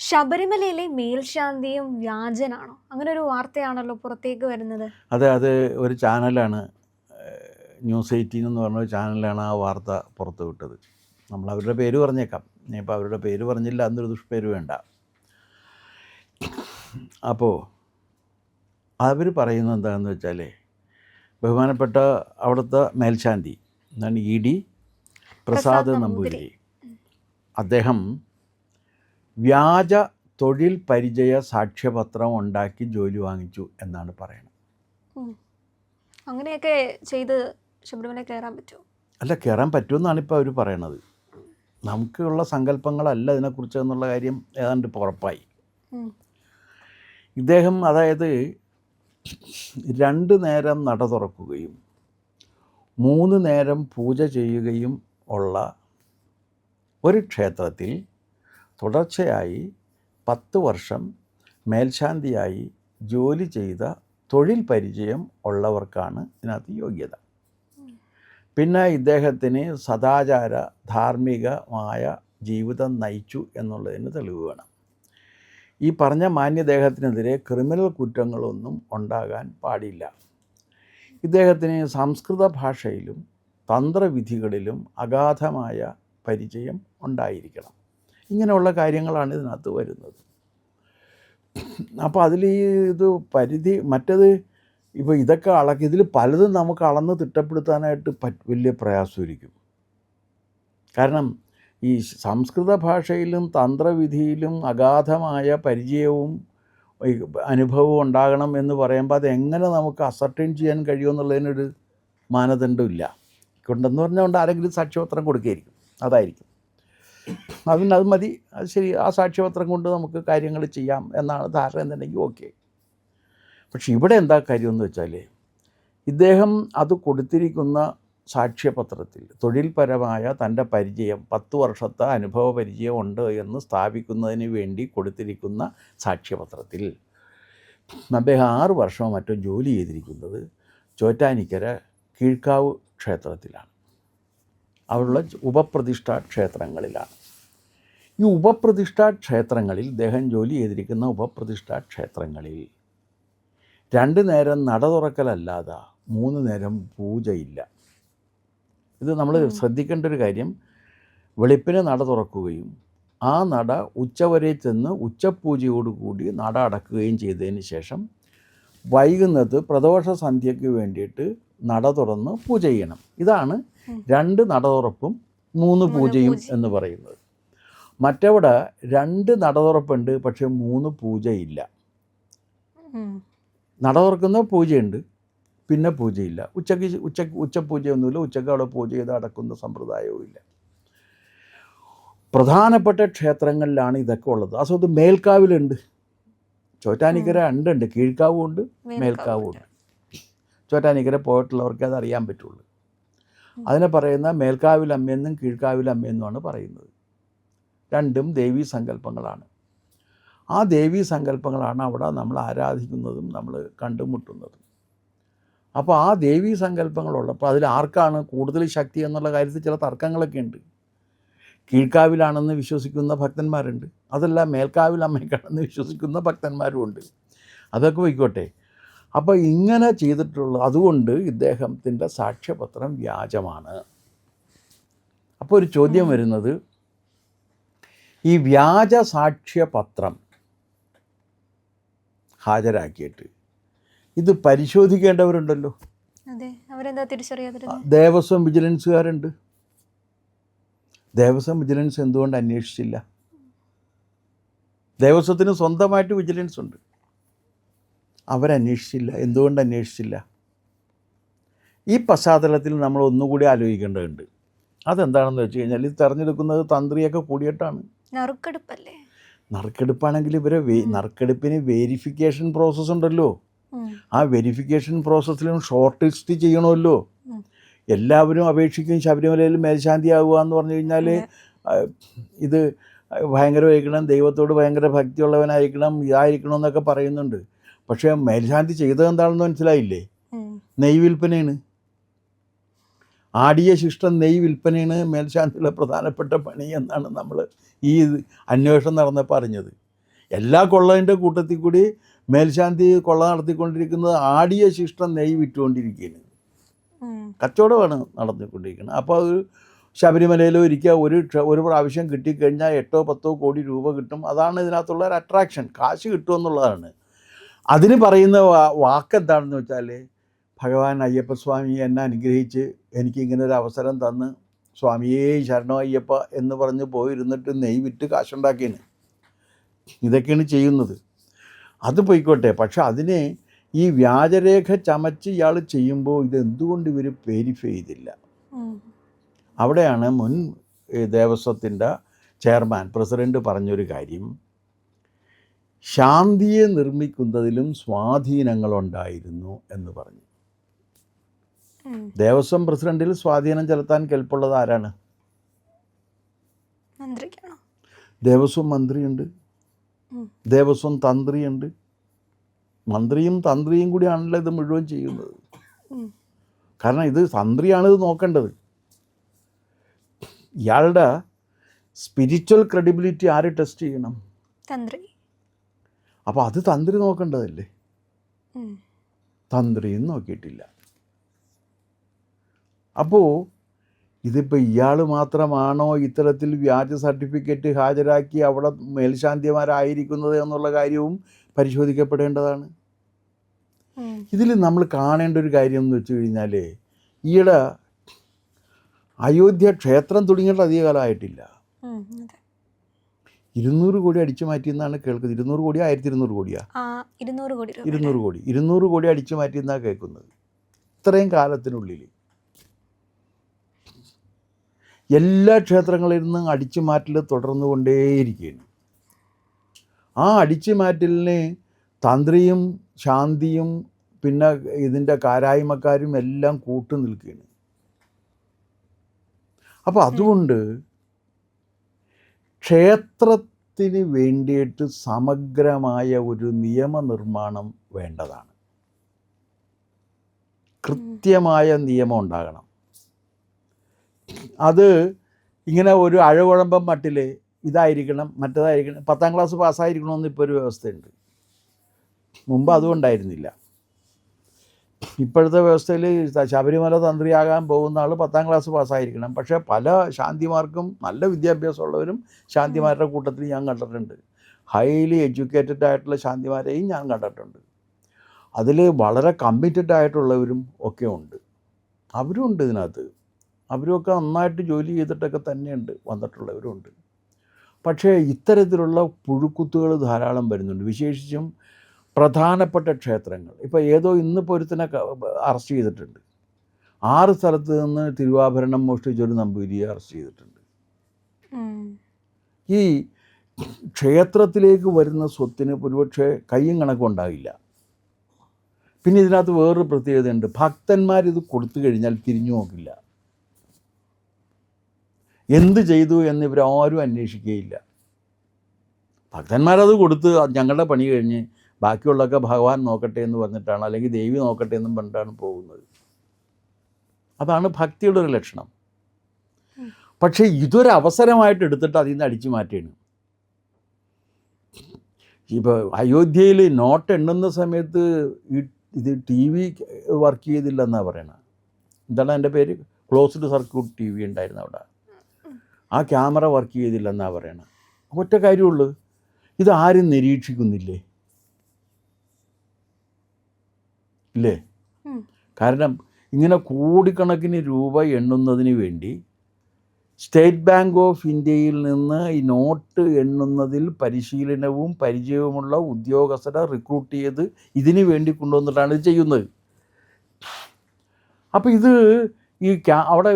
ശബരിമലയിലെ മേൽശാന്തിയും വ്യാജനാണോ? അങ്ങനൊരു വാർത്തയാണല്ലോ പുറത്തേക്ക് വരുന്നത്. അതെ, അത് ഒരു ചാനലാണ്, ന്യൂസ് 18 എന്ന് പറഞ്ഞ ചാനലാണ് ആ വാർത്ത പുറത്തു വിട്ടത്. നമ്മൾ അവരുടെ പേര് പറഞ്ഞേക്കാം. ഇനിയിപ്പോൾ അവരുടെ പേര് പറഞ്ഞില്ല, അന്നൊരു ദുഷ്പേര് വേണ്ട. അപ്പോൾ അവർ പറയുന്നത് എന്താണെന്ന് വെച്ചാൽ, ബഹുമാനപ്പെട്ട അവിടുത്തെ മേൽശാന്തി എന്താണ്, ED പ്രസാദ് നമ്പൂതിരി, അദ്ദേഹം വ്യാജ തൊഴിൽ പരിചയ സാക്ഷ്യപത്രം ഉണ്ടാക്കി ജോലി വാങ്ങിച്ചു എന്നാണ് പറയുന്നത്. അങ്ങനെയൊക്കെ ചെയ്ത് ശബരിമല കയറാൻ പറ്റുമോ? അല്ല, കയറാൻ പറ്റുമെന്നാണ് ഇപ്പോൾ അവർ പറയണത്. നമുക്കുള്ള സങ്കല്പങ്ങളല്ല ഇതിനെക്കുറിച്ച് എന്നുള്ള കാര്യം ഏതാണ്ട് ഉറപ്പായി. ഇദ്ദേഹം അതായത് 2 നേരം നട തുറക്കുകയും 3 നേരം പൂജ ചെയ്യുകയും ഉള്ള ഒരു ക്ഷേത്രത്തിൽ തുടർച്ചയായി 10 വർഷം മേൽശാന്തിയായി ജോലി ചെയ്ത തൊഴിൽ പരിചയം ഉള്ളവർക്കാണ് ഇതിനകത്ത് യോഗ്യത. പിന്നെ ഇദ്ദേഹത്തിന് സദാചാര ധാർമ്മികമായ ജീവിതം നയിച്ചു എന്നുള്ളതിന് തെളിവ് വേണം. ഈ പറഞ്ഞ മാന്യദേഹത്തിനെതിരെ ക്രിമിനൽ കുറ്റങ്ങളൊന്നും ഉണ്ടാകാൻ പാടില്ല. ഇദ്ദേഹത്തിന് സംസ്കൃത ഭാഷയിലും തന്ത്രവിധികളിലും അഗാധമായ പരിചയം ഉണ്ടായിരിക്കണം. ഇങ്ങനെയുള്ള കാര്യങ്ങളാണ് ഇതിനകത്ത് വരുന്നത്. അപ്പോൾ അതിൽ ഇത് പരിധി മറ്റത് ഇപ്പോൾ ഇതൊക്കെ ഇതിൽ പലതും നമുക്ക് അളന്ന് തിട്ടപ്പെടുത്താനായിട്ട് വലിയ പ്രയാസമായിരിക്കും. കാരണം ഈ സംസ്കൃത ഭാഷയിലും തന്ത്രവിധിയിലും അഗാധമായ പരിചയവും അനുഭവവും ഉണ്ടാകണം എന്ന് പറയുമ്പോൾ അതെങ്ങനെ നമുക്ക് അസർട്ടൈൻ ചെയ്യാൻ കഴിയുമെന്നുള്ളതിനൊരു മാനദണ്ഡമില്ല. കൊണ്ടെന്ന് പറഞ്ഞുകൊണ്ട് ആരെങ്കിലും സാക്ഷ്യപത്രം കൊടുക്കുകയായിരിക്കും, അതായിരിക്കും. അത് മതി, അത് ശരി, ആ സാക്ഷ്യപത്രം കൊണ്ട് നമുക്ക് കാര്യങ്ങൾ ചെയ്യാം എന്നാണ് ധാരണ എന്നുണ്ടെങ്കിൽ ഓക്കെ. പക്ഷെ ഇവിടെ എന്താ കാര്യമെന്ന് വെച്ചാൽ, ഇദ്ദേഹം അത് കൊടുത്തിരിക്കുന്ന സാക്ഷ്യപത്രത്തിൽ തൊഴിൽപരമായ തൻ്റെ പരിചയം 10 വർഷത്തെ അനുഭവ പരിചയം ഉണ്ട് എന്ന് സ്ഥാപിക്കുന്നതിന് വേണ്ടി കൊടുത്തിരിക്കുന്ന സാക്ഷ്യപത്രത്തിൽ അദ്ദേഹം 6 വർഷമോ മറ്റോ ജോലി ചെയ്തിരിക്കുന്നത് ചോറ്റാനിക്കര കീഴ്ക്കാവ് ക്ഷേത്രത്തിലാണ്. അവിടെയുള്ള ഉപപ്രതിഷ്ഠാ ക്ഷേത്രങ്ങളിലാണ്. ഈ ഉപപ്രതിഷ്ഠാ ക്ഷേത്രങ്ങളിൽ ഇദ്ദേഹം ജോലി ചെയ്തിരിക്കുന്ന ഉപപ്രതിഷ്ഠാ ക്ഷേത്രങ്ങളിൽ 2 നേരം നട തുറക്കലല്ലാതെ 3 നേരം പൂജയില്ല. ഇത് നമ്മൾ ശ്രദ്ധിക്കേണ്ട ഒരു കാര്യം. വെളുപ്പിന് നട തുറക്കുകയും ആ നട ഉച്ചവരെ ചെന്ന് ഉച്ചപൂജയോടുകൂടി നട അടക്കുകയും ചെയ്തതിന് ശേഷം വൈകുന്നത് പ്രദോഷ സന്ധ്യയ്ക്ക് വേണ്ടിയിട്ട് നട തുറന്ന് പൂജ ചെയ്യണം. ഇതാണ് 2 നട തുറപ്പും 3 പൂജയും എന്ന് പറയുന്നത്. മറ്റവിടെ 2 നട തുറപ്പുണ്ട്, പക്ഷെ 3 പൂജയില്ല. നട തുറക്കുന്ന പൂജയുണ്ട്, പിന്നെ പൂജയില്ല. ഉച്ചപൂജയൊന്നുമില്ല, ഉച്ചയ്ക്ക് അവിടെ പൂജ ചെയ്ത് അടക്കുന്ന സമ്പ്രദായവും ഇല്ല. പ്രധാനപ്പെട്ട ക്ഷേത്രങ്ങളിലാണ് ഇതൊക്കെ ഉള്ളത്. അത് മേൽക്കാവിലുണ്ട്, ചോറ്റാനിക്കര ഉണ്ട്, കീഴ്ക്കാവും ഉണ്ട്, മേൽക്കാവും ഉണ്ട്. ചോറ്റാനിക്കര പോയിട്ടുള്ളവർക്ക് അത് അറിയാൻ പറ്റുള്ളൂ. അതിനെ പറയുന്ന മേൽക്കാവിലമ്മയെന്നും കീഴ്ക്കാവിലമ്മയെന്നുമാണ് പറയുന്നത്. രണ്ടും ദേവീ സങ്കല്പങ്ങളാണ്. ആ ദേവീ സങ്കല്പങ്ങളാണ് അവിടെ നമ്മൾ ആരാധിക്കുന്നതും നമ്മൾ കണ്ടുമുട്ടുന്നതും. അപ്പോൾ ആ ദേവീ സങ്കല്പങ്ങളുള്ളപ്പോൾ അതിൽ ആർക്കാണ് കൂടുതൽ ശക്തി എന്നുള്ള കാര്യത്തിൽ ചില തർക്കങ്ങളൊക്കെ ഉണ്ട്. കീഴ്ക്കാവിലാണെന്ന് വിശ്വസിക്കുന്ന ഭക്തന്മാരുണ്ട്, അതല്ല മേൽക്കാവിൽ അമ്മയ്ക്കാണെന്ന് വിശ്വസിക്കുന്ന ഭക്തന്മാരും ഉണ്ട്. അതൊക്കെ പോയിക്കോട്ടെ. അപ്പോൾ ഇങ്ങനെ ചെയ്തിട്ടുള്ള അതുകൊണ്ട് ഇദ്ദേഹത്തിൻ്റെ സാക്ഷ്യപത്രം വ്യാജമാണ്. അപ്പോൾ ഒരു ചോദ്യം വരുന്നത്, ഈ വ്യാജ സാക്ഷ്യപത്രം ഹാജരാക്കിയിട്ട് ഇത് പരിശോധിക്കേണ്ടവരുണ്ടല്ലോ. ദേവസ്വം വിജിലൻസുകാരുണ്ട്. ദേവസ്വം വിജിലൻസ് എന്തുകൊണ്ട് അന്വേഷിച്ചില്ല? ദേവസ്വത്തിന് സ്വന്തമായിട്ട് വിജിലൻസ് ഉണ്ട്, അവരന്വേഷിച്ചില്ല. എന്തുകൊണ്ട് അന്വേഷിച്ചില്ല? ഈ പശ്ചാത്തലത്തിൽ നമ്മൾ ഒന്നുകൂടി ആലോചിക്കേണ്ടതുണ്ട്. അതെന്താണെന്ന് വെച്ച് കഴിഞ്ഞാൽ, ഇത് തിരഞ്ഞെടുക്കുന്നത് തന്ത്രിയൊക്കെ കൂടിയിട്ടാണ്. നറുക്കെടുപ്പല്ലേ? നറുക്കെടുപ്പാണെങ്കിൽ നറുക്കെടുപ്പിന് വെരിഫിക്കേഷൻ പ്രോസസ്സ് ഉണ്ടല്ലോ. ആ വെരിഫിക്കേഷൻ പ്രോസസ്സിലും ഷോർട്ട് ലിസ്റ്റ് ചെയ്യണമല്ലോ. എല്ലാവരും അപേക്ഷിക്കും ശബരിമലയിൽ മേൽശാന്തിയാകുക എന്ന് പറഞ്ഞു കഴിഞ്ഞാൽ ഇത് ഭയങ്കരമായിരിക്കണം, ദൈവത്തോട് ഭയങ്കര ഭക്തിയുള്ളവനായിരിക്കണം, ഇതായിരിക്കണം എന്നൊക്കെ പറയുന്നുണ്ട്. പക്ഷേ മേൽശാന്തി ചെയ്തത് എന്താണെന്ന് മനസ്സിലായില്ലേ? നെയ് വിൽപ്പനയാണ്. ആടിയ ശിഷ്ടം നെയ് വിൽപ്പനയാണ് മേൽശാന്തിയുടെ പ്രധാനപ്പെട്ട പണി എന്നാണ് നമ്മൾ ഈ അന്വേഷണം നടന്നപ്പോൾ അറിഞ്ഞത്. എല്ലാ കൊള്ളതിൻ്റെ കൂട്ടത്തിൽ കൂടി മേൽശാന്തി കൊള്ള നടത്തിക്കൊണ്ടിരിക്കുന്നത് ആടിയ ശിഷ്ടം നെയ്യ് വിറ്റുകൊണ്ടിരിക്കുകയാണ്. കച്ചവടമാണ് നടത്തിക്കൊണ്ടിരിക്കുന്നത്. അപ്പോൾ അത് ശബരിമലയിൽ ഒരു പ്രാവശ്യം കിട്ടിക്കഴിഞ്ഞാൽ 8-10 കോടി രൂപ കിട്ടും. അതാണ് ഇതിനകത്തുള്ള ഒരു അട്രാക്ഷൻ. കാശ് കിട്ടുമെന്നുള്ളതാണ്. അതിന് പറയുന്ന വാക്കെന്താണെന്ന് വെച്ചാൽ, ഭഗവാൻ അയ്യപ്പസ്വാമി എന്നെ അനുഗ്രഹിച്ച് എനിക്കിങ്ങനെ ഒരു അവസരം തന്ന് സ്വാമിയേ ശരണോ അയ്യപ്പ എന്ന് പറഞ്ഞ് പോയിരുന്നിട്ട് നെയ്യ് വിറ്റ് കാശുണ്ടാക്കിയാണ്. ഇതൊക്കെയാണ് ചെയ്യുന്നത്. അത് പോയിക്കോട്ടെ. പക്ഷെ അതിനെ ഈ വ്യാജരേഖ ചമച്ച് ഇയാൾ ചെയ്യുമ്പോൾ ഇതെന്തുകൊണ്ട് ഇവർ വെരിഫൈ ചെയ്തില്ല? അവിടെയാണ് മുൻ ദേവസ്വത്തിൻ്റെ ചെയർമാൻ പ്രസിഡൻറ്റ് പറഞ്ഞൊരു കാര്യം, ശാന്തിയെ നിർമ്മിക്കുന്നതിലും സ്വാധീനങ്ങളുണ്ടായിരുന്നു എന്ന് പറഞ്ഞു. ദേവസ്വം പ്രസിഡന്റിൽ സ്വാധീനം ചെലുത്താൻ കെൽപ്പുള്ളത് ആരാണ്? ദേവസ്വം മന്ത്രിയുണ്ട്, ദേവസ്വം തന്ത്രിയുണ്ട്. മന്ത്രിയും തന്ത്രിയും കൂടിയാണല്ലോ ഇത് മുഴുവൻ ചെയ്യുന്നത്. കാരണം ഇത് തന്ത്രിയാണ് ഇത് നോക്കേണ്ടത്. ഇയാളുടെ സ്പിരിച്വൽ ക്രെഡിബിലിറ്റി ആര് ടെസ്റ്റ് ചെയ്യണം? തന്ത്രി. അപ്പോൾ അത് തന്ത്രി നോക്കേണ്ടതല്ലേ? തന്ത്രിയും നോക്കിയിട്ടില്ല. അപ്പോൾ ഇതിപ്പോൾ ഇയാൾ മാത്രമാണോ ഇത്തരത്തിൽ വ്യാജ സർട്ടിഫിക്കറ്റ് ഹാജരാക്കി അവിടെ മേൽശാന്തിമാരായിരിക്കുന്നത് എന്നുള്ള കാര്യവും പരിശോധിക്കപ്പെടേണ്ടതാണ്. ഇതിൽ നമ്മൾ കാണേണ്ട ഒരു കാര്യം എന്ന് വെച്ച് കഴിഞ്ഞാൽ, ഈയിടെ അയോധ്യ ക്ഷേത്രം തുടങ്ങിയിട്ട് അധികകാലമായിട്ടില്ല. 200 കോടി അടിച്ചു മാറ്റിയെന്നാണ് കേൾക്കുന്നത്. 200 കോടിയോ 1200 കോടിയാ? 200 കോടി. 200 കോടി അടിച്ചു മാറ്റിയെന്നാണ് കേൾക്കുന്നത്. ഇത്രയും കാലത്തിനുള്ളിൽ എല്ലാ ക്ഷേത്രങ്ങളിൽ നിന്നും അടിച്ചു മാറ്റൽ തുടർന്നു കൊണ്ടേയിരിക്കുകയാണ്. ആ അടിച്ചു മാറ്റലിന് തന്ത്രിയും ശാന്തിയും പിന്നെ ഇതിൻ്റെ കാരായ്മക്കാരും എല്ലാം കൂട്ടു നിൽക്കുകയാണ്. അപ്പോൾ അതുകൊണ്ട് ക്ഷേത്രത്തിന് വേണ്ടിയിട്ട് സമഗ്രമായ ഒരു നിയമനിർമ്മാണം വേണ്ടതാണ്. കൃത്യമായ നിയമം ഉണ്ടാകണം. അത് ഇങ്ങനെ ഒരു അഴകുഴമ്പം മട്ടിൽ ഇതായിരിക്കണം മറ്റേതായിരിക്കണം, 10ാം ക്ലാസ് പാസ്സായിരിക്കണമെന്ന് ഇപ്പോൾ ഒരു വ്യവസ്ഥയുണ്ട്. മുമ്പ് അതുകൊണ്ടായിരുന്നില്ല. ഇപ്പോഴത്തെ വ്യവസ്ഥയിൽ ശബരിമല തന്ത്രിയാകാൻ പോകുന്ന ആൾ 10ാം ക്ലാസ് പാസ്സായിരിക്കണം. പക്ഷേ പല ശാന്തിമാർക്കും നല്ല വിദ്യാഭ്യാസമുള്ളവരും ശാന്തിമാരുടെ കൂട്ടത്തിൽ ഞാൻ കണ്ടിട്ടുണ്ട്. ഹൈലി എഡ്യൂക്കേറ്റഡ് ആയിട്ടുള്ള ശാന്തിമാരെയും ഞാൻ കണ്ടിട്ടുണ്ട്. അതിൽ വളരെ കമ്മിറ്റഡ് ആയിട്ടുള്ളവരും ഒക്കെ ഉണ്ട്. അവരും ഉണ്ട് ഇതിനകത്ത്. അവരുമൊക്കെ നന്നായിട്ട് ജോലി ചെയ്തിട്ടൊക്കെ തന്നെയുണ്ട് വന്നിട്ടുള്ളവരുണ്ട്. പക്ഷേ ഇത്തരത്തിലുള്ള പുഴുക്കുത്തുകൾ ധാരാളം വരുന്നുണ്ട്. വിശേഷിച്ചും പ്രധാനപ്പെട്ട ക്ഷേത്രങ്ങൾ. ഇപ്പോൾ ഏതോ ഇന്നിപ്പോൾ ഒരുത്തനെ അറസ്റ്റ് ചെയ്തിട്ടുണ്ട്. 6 സ്ഥലത്ത് നിന്ന് തിരുവാഭരണം മോഷ്ടിച്ചൊരു നമ്പൂതിരിയെ അറസ്റ്റ് ചെയ്തിട്ടുണ്ട്. ഈ ക്ഷേത്രത്തിലേക്ക് വരുന്ന സ്വത്തിന് ഒരുപക്ഷെ കയ്യും കണക്കും ഉണ്ടാകില്ല. പിന്നെ ഇതിനകത്ത് വേറൊരു പ്രത്യേകതയുണ്ട്. ഭക്തന്മാരിത് കൊടുത്തു കഴിഞ്ഞാൽ തിരിഞ്ഞു നോക്കില്ല. എന്ത് ചെയ്തു എന്ന് ഇവരാരും അന്വേഷിക്കുകയില്ല. ഭക്തന്മാരത് കൊടുത്ത് ഞങ്ങളുടെ പണി കഴിഞ്ഞ് ബാക്കിയുള്ളതൊക്കെ ഭഗവാൻ നോക്കട്ടെ എന്ന് പറഞ്ഞിട്ടാണ്, അല്ലെങ്കിൽ ദേവി നോക്കട്ടെ എന്നും പറഞ്ഞിട്ടാണ് പോകുന്നത്. അതാണ് ഭക്തിയുടെ ഒരു ലക്ഷണം. പക്ഷേ ഇതൊരവസരമായിട്ട് എടുത്തിട്ട് അതിൽ നിന്ന് അടിച്ചു മാറ്റുകയാണ്. ഇപ്പോൾ അയോധ്യയിൽ നോട്ട് എണ്ണുന്ന സമയത്ത് ഇത് TV വർക്ക് ചെയ്തില്ലെന്നാണ് പറയണത്. എന്താണ് അതിൻ്റെ പേര്? ക്ലോസ്ഡ് സർക്യൂട്ട് TV ഉണ്ടായിരുന്നു അവിടെ. ആ ക്യാമറ വർക്ക് ചെയ്തില്ലെന്നാണ് പറയണത്. ഒറ്റ കാര്യമുള്ളൂ, ഇതാരും നിരീക്ഷിക്കുന്നില്ലേ? ഇല്ലേ? കാരണം ഇങ്ങനെ കോടിക്കണക്കിന് രൂപ എണ്ണുന്നതിന് വേണ്ടി സ്റ്റേറ്റ് ബാങ്ക് ഓഫ് ഇന്ത്യയിൽ നിന്ന് ഈ നോട്ട് എണ്ണുന്നതിൽ പരിശീലനവും പരിചയവുമുള്ള ഉദ്യോഗസ്ഥരെ റിക്രൂട്ട് ചെയ്ത് ഇതിന് വേണ്ടി കൊണ്ടുവന്നിട്ടാണ് ഇത് ചെയ്യുന്നത്. അപ്പോൾ ഇത് ഈ അവിടെ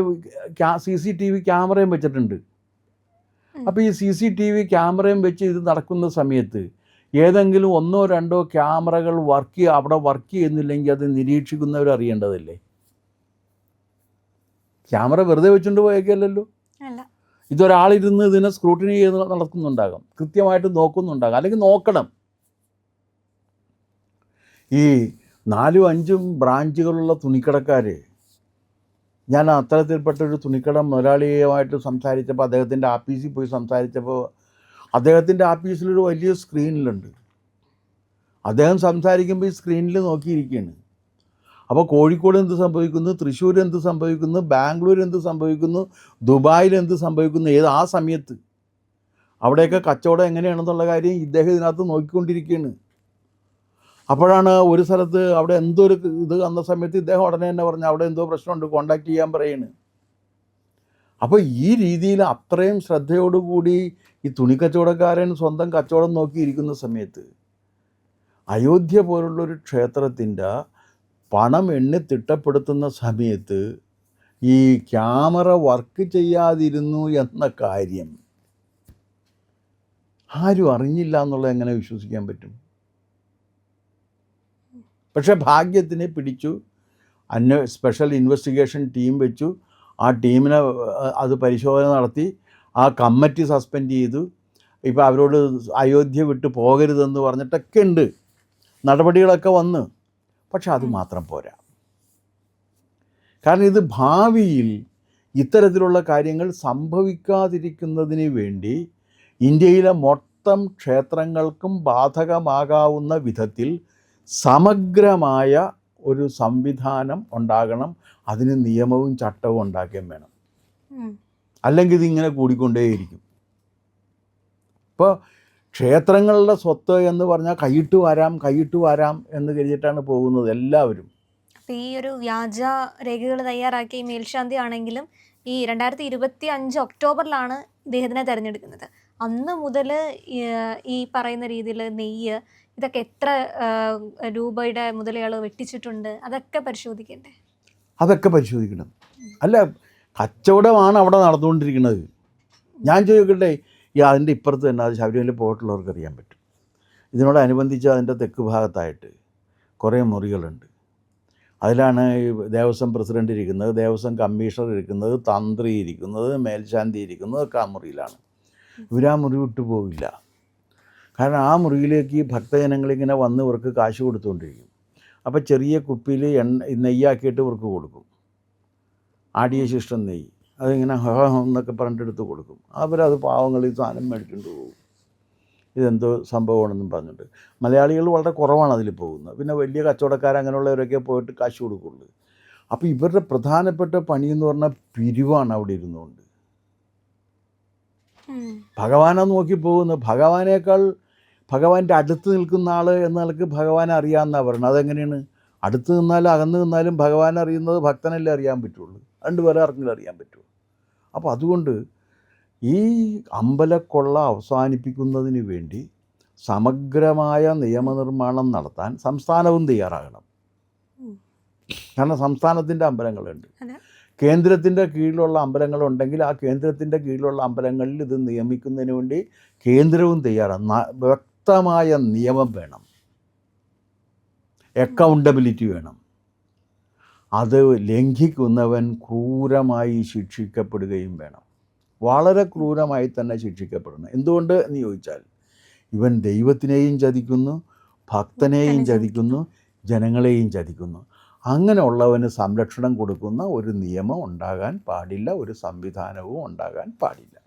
CCTV ക്യാമറയും വെച്ചിട്ടുണ്ട്. അപ്പോൾ ഈ CCTV ക്യാമറയും വെച്ച് ഇത് നടക്കുന്ന സമയത്ത് ഏതെങ്കിലും 1-2 ക്യാമറകൾ അവിടെ വർക്ക് ചെയ്യുന്നില്ലെങ്കിൽ അത് നിരീക്ഷിക്കുന്നവർ അറിയേണ്ടതല്ലേ? ക്യാമറ വെറുതെ വെച്ചുകൊണ്ട് പോയേക്കല്ലോ. ഇതൊരാളിരുന്ന് ഇതിനെ സ്ക്രൂട്ടിനി ചെയ്ത് നടക്കുന്നുണ്ടാകാം, കൃത്യമായിട്ട് നോക്കുന്നുണ്ടാകാം, അല്ലെങ്കിൽ നോക്കണം. ഈ 4-5 ബ്രാഞ്ചുകളുള്ള തുണിക്കടക്കാർ, ഞാൻ അത്തരത്തിൽപ്പെട്ടൊരു തുണിക്കട മുതലാളിയുമായിട്ട് സംസാരിച്ചപ്പോൾ, അദ്ദേഹത്തിൻ്റെ ആഫീസിൽ പോയി സംസാരിച്ചപ്പോൾ അദ്ദേഹത്തിൻ്റെ ആഫീസിലൊരു വലിയ സ്ക്രീനിലുണ്ട്. അദ്ദേഹം സംസാരിക്കുമ്പോൾ ഈ സ്ക്രീനിൽ നോക്കിയിരിക്കുകയാണ്. അപ്പോൾ കോഴിക്കോട് എന്ത് സംഭവിക്കുന്നു, തൃശ്ശൂർ എന്ത് സംഭവിക്കുന്നു, ബാംഗ്ലൂർ എന്ത് സംഭവിക്കുന്നു, ദുബായിൽ എന്ത് സംഭവിക്കുന്നു, ആ സമയത്ത് അവിടെയൊക്കെ കച്ചവടം എങ്ങനെയാണെന്നുള്ള കാര്യം ഇദ്ദേഹം ഇതിനകത്ത് നോക്കിക്കൊണ്ടിരിക്കുകയാണ്. അപ്പോഴാണ് ഒരു സ്ഥലത്ത് അവിടെ എന്തോ ഒരു ഇത് വന്ന സമയത്ത് ഇദ്ദേഹം ഉടനെ തന്നെ പറഞ്ഞു അവിടെ എന്തോ പ്രശ്നമുണ്ട്, കോണ്ടാക്ട് ചെയ്യാൻ പറയാണ്. അപ്പോൾ ഈ രീതിയിൽ അത്രയും ശ്രദ്ധയോടുകൂടി ഈ തുണിക്കച്ചവടക്കാരൻ സ്വന്തം കച്ചവടം നോക്കിയിരിക്കുന്ന സമയത്ത് അയോധ്യ പോലുള്ളൊരു ക്ഷേത്രത്തിൻ്റെ പണം എണ്ണി തിട്ടപ്പെടുത്തുന്ന സമയത്ത് ഈ ക്യാമറ വർക്ക് ചെയ്യാതിരുന്നു എന്ന കാര്യം ആരും അറിഞ്ഞില്ല എന്നുള്ളത് എങ്ങനെ വിശ്വസിക്കാൻ പറ്റും? പക്ഷേ ഭാഗ്യത്തിന് പിടിച്ചു. സ്പെഷ്യൽ ഇൻവെസ്റ്റിഗേഷൻ ടീം വെച്ചു. ആ ടീമിനെ അത് പരിശോധന നടത്തി. ആ കമ്മിറ്റി സസ്പെൻഡ് ചെയ്തു. ഇപ്പോൾ അവരോട് അയോധ്യ വിട്ട് പോകരുതെന്ന് പറഞ്ഞിട്ടൊക്കെ ഉണ്ട്, നടപടികളൊക്കെ വന്ന്. പക്ഷെ അത് മാത്രം പോരാ. കാരണം ഇത് ഭാവിയിൽ ഇത്തരത്തിലുള്ള കാര്യങ്ങൾ സംഭവിക്കാതിരിക്കുന്നതിന് വേണ്ടി ഇന്ത്യയിലെ മൊത്തം ക്ഷേത്രങ്ങൾക്കും ബാധകമാകാവുന്ന വിധത്തിൽ സമഗ്രമായ ഒരു സംവിധാനം ഉണ്ടാകണം. അതിന് നിയമവും ചട്ടവും ഉണ്ടാക്കുകയും വേണം. അല്ലെങ്കിൽ ഇതിങ്ങനെ കൂടിക്കൊണ്ടേയിരിക്കും. ഇപ്പോൾ ക്ഷേത്രങ്ങളുടെ സ്വത്ത് എന്ന് പറഞ്ഞാൽ കൈയിട്ട് വരാം എന്ന് കരുതിയിട്ടാണ് പോകുന്നത് എല്ലാവരും. അപ്പോൾ ഈ ഒരു വ്യാജ രേഖകൾ തയ്യാറാക്കിയ ഈ മേൽശാന്തി ആണെങ്കിലും ഈ 2025 ഒക്ടോബറിലാണ് ഇദ്ദേഹത്തിനെ തിരഞ്ഞെടുക്കുന്നത്. അന്ന് മുതൽ ഈ പറയുന്ന രീതിയിൽ നെയ്യ് ഇതൊക്കെ എത്ര രൂപയുടെ മുതലുകൾ വെട്ടിച്ചിട്ടുണ്ട് അതൊക്കെ പരിശോധിക്കണ്ടേ? അതൊക്കെ പരിശോധിക്കണം. അല്ല, കച്ചവടമാണ് അവിടെ നടന്നുകൊണ്ടിരിക്കുന്നത്. ഞാൻ ചോദിക്കട്ടെ, അതിൻ്റെ ഇപ്പുറത്ത് തന്നെ അത് ശബരിമല പോയിട്ടുള്ളവർക്ക് അറിയാൻ പറ്റും. ഇതിനോടനുബന്ധിച്ച് അതിൻ്റെ തെക്ക് ഭാഗത്തായിട്ട് കുറേ മുറികളുണ്ട്. അതിലാണ് ഈ ദേവസ്വം പ്രസിഡൻ്റ് ഇരിക്കുന്നത്, ദേവസ്വം കമ്മീഷണർ ഇരിക്കുന്നത്, തന്ത്രി ഇരിക്കുന്നത്, മേൽശാന്തി ഇരിക്കുന്നത് ഒക്കെ ആ മുറിയിലാണ്. ഇവരാ മുറി വിട്ടു പോവില്ല. കാരണം ആ മുറിയിലേക്ക് ഈ ഭക്തജനങ്ങളിങ്ങനെ വന്ന് ഇവർക്ക് കാശ് കൊടുത്തുകൊണ്ടിരിക്കും. അപ്പോൾ ചെറിയ കുപ്പിയിൽ നെയ്യാക്കിയിട്ട് ഇവർക്ക് കൊടുക്കും. ആടിയ ശിഷ്ടം നെയ്യ് അതിങ്ങനെ എന്നൊക്കെ പറഞ്ഞിട്ട് എടുത്ത് കൊടുക്കും. അവരത് പാവങ്ങൾ ഈ സാധനം മേടിച്ചുകൊണ്ട് പോകും. ഇതെന്തോ സംഭവമാണെന്നും പറഞ്ഞിട്ട്. മലയാളികൾ വളരെ കുറവാണ് അതിൽ പോകുന്നത്. പിന്നെ വലിയ കച്ചവടക്കാർ അങ്ങനെയുള്ളവരൊക്കെ പോയിട്ട് കാശ് കൊടുക്കുള്ളൂ. അപ്പോൾ ഇവരുടെ പ്രധാനപ്പെട്ട പണിയെന്ന് പറഞ്ഞാൽ പിരിവാണ് അവിടെ ഇരുന്നുകൊണ്ട്. ഭഗവാനെ നോക്കി പോകുന്നത്. ഭഗവാന്റെ അടുത്ത് നിൽക്കുന്ന ആൾ എന്ന നിലക്ക് ഭഗവാനെ അറിയാമെന്നാണ് പറയുന്നത്. അതെങ്ങനെയാണ്? അടുത്ത് നിന്നാലും അകന്ന് നിന്നാലും ഭഗവാനെ അറിയുന്നത് ഭക്തനല്ലേ അറിയാൻ പറ്റുള്ളൂ. രണ്ടുപേരെ ആർക്കെങ്കിലും അറിയാൻ പറ്റുമോ? അപ്പോൾ അതുകൊണ്ട് ഈ അമ്പലക്കൊള്ള അവസാനിപ്പിക്കുന്നതിന് വേണ്ടി സമഗ്രമായ നിയമനിർമ്മാണം നടത്താൻ സംസ്ഥാനവും തയ്യാറാകണം. കാരണം സംസ്ഥാനത്തിൻ്റെ അമ്പലങ്ങളുണ്ട്, കേന്ദ്രത്തിൻ്റെ കീഴിലുള്ള അമ്പലങ്ങളുണ്ടെങ്കിൽ ആ കേന്ദ്രത്തിൻ്റെ കീഴിലുള്ള അമ്പലങ്ങളിൽ ഇത് നിയമിക്കുന്നതിന് വേണ്ടി കേന്ദ്രവും തയ്യാറാണ്. വ്യക്തമായ നിയമം വേണം, അക്കൗണ്ടബിലിറ്റി വേണം. അത് ലംഘിക്കുന്നവൻ ക്രൂരമായി ശിക്ഷിക്കപ്പെടുകയും വേണം. വളരെ ക്രൂരമായി തന്നെ ശിക്ഷിക്കപ്പെടണം. എന്തുകൊണ്ട് എന്ന് ചോദിച്ചാൽ ഇവൻ ദൈവത്തിനെയും ചതിക്കുന്നു, ഭക്തനെയും ചതിക്കുന്നു, ജനങ്ങളെയും ചതിക്കുന്നു. അങ്ങനെയുള്ളവന് സംരക്ഷണം കൊടുക്കുന്ന ഒരു നിയമം ഉണ്ടാകാൻ പാടില്ല, ഒരു സംവിധാനവും ഉണ്ടാകാൻ പാടില്ല.